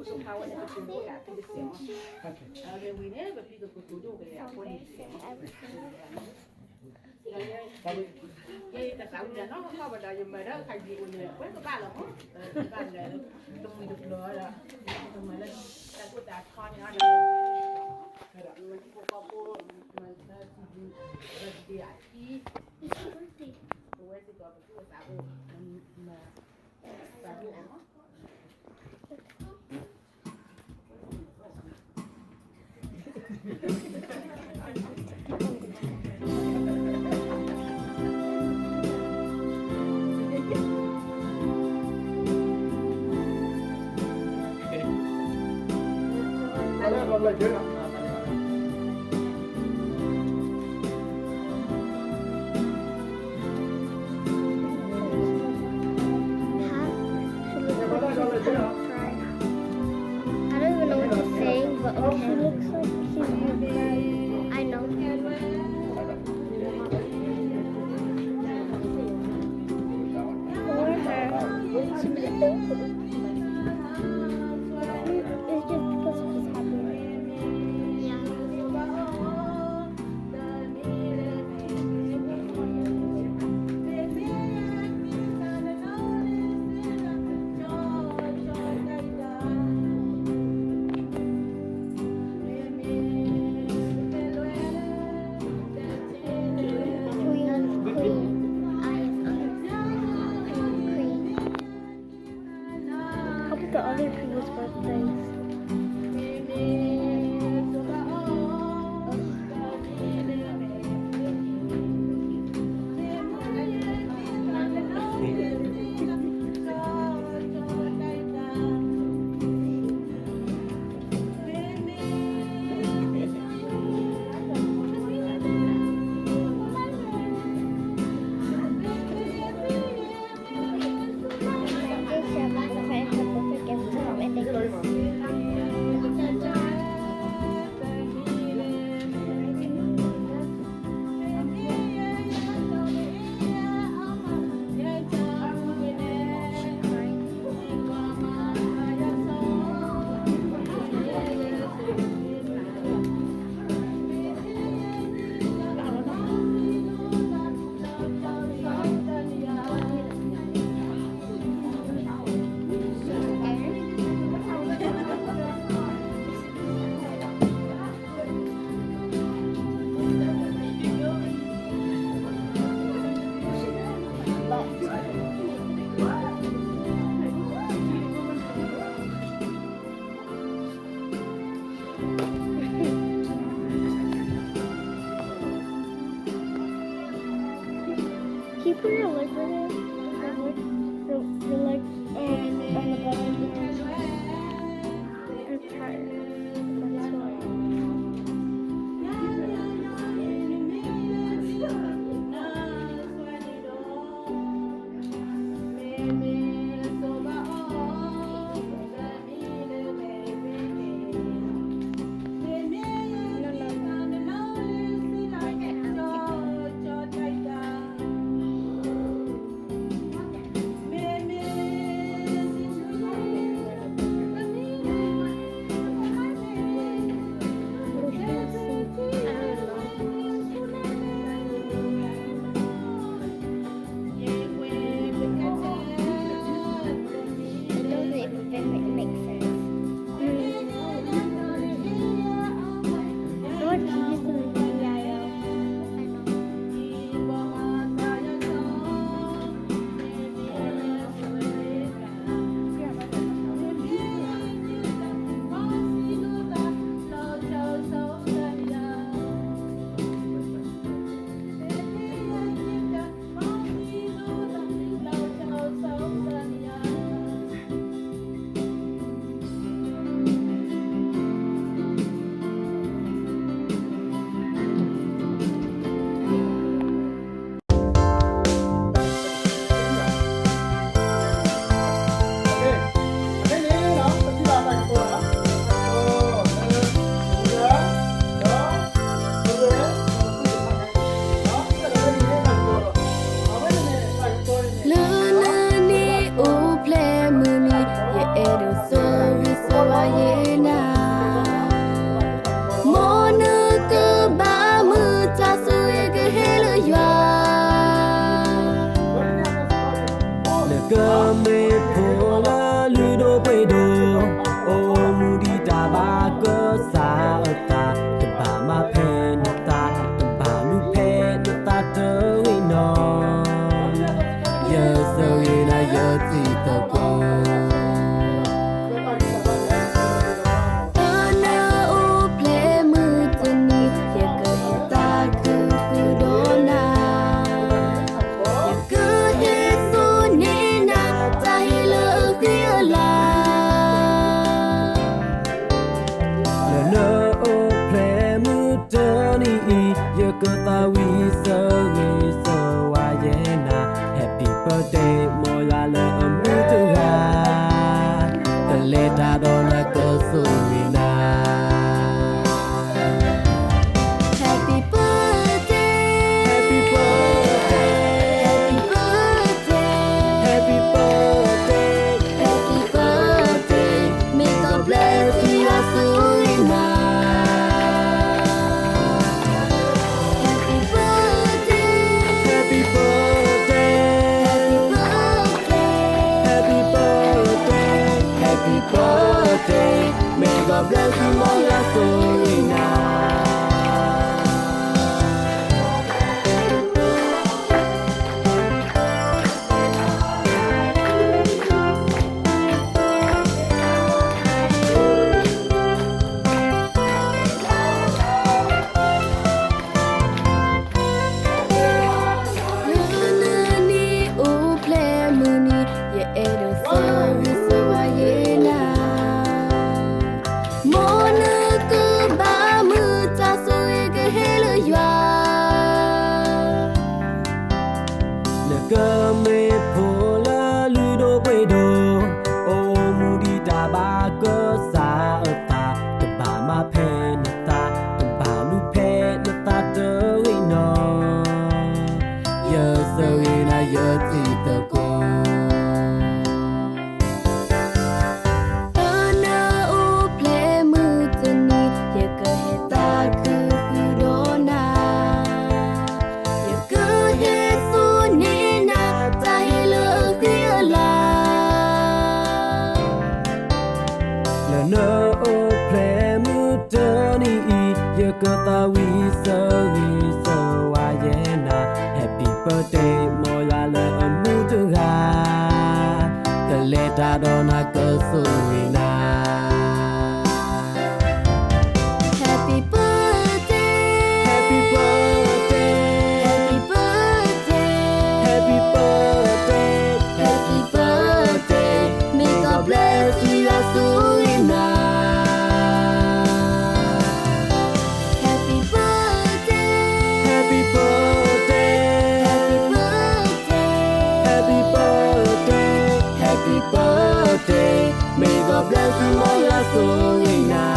questo power che tu vuoi a te siamo. Allora we never pick up to do che a poi siamo. Cái ta sao là nó không bao giờ mà đó thay vì mình quên cái ba lỗ ba là tung mình được lừa là tung mình lên ta cũng đã con nó được mình cũng có cô mình ta đi lại đi quên thì có cái sao mà sao nó Like that. I don't even know what to say, but okay. She looks like she's gonna cry. I know. For her. It's just because she's happy. The other people's birthdays. Can you put your leg right here? Your leg on the bottom. I'm tired. That's why. Happy birthday Happy birthday Happy birthday May God bless you more la Sorina Cơ mê phô la lư đô quê đô ô mù đi đà ba cơ xa ở ta tầm bà ma phê nè ta tầm bà lu phê nè ta tớ gây nó giờ sơ gây na giờ thì tớ cô nơ ô ple mu tơ ni ye cơ ta wi sơ wa ye na happy birthday mo la le mu tu ga the letter dona cơ su wi na Happy birthday Happy birthday Happy birthday Happy birthday Happy birthday May God bless you la Sorina Happy birthday Happy birthday Happy birthday Happy birthday Happy birthday May God bless you more la Sorina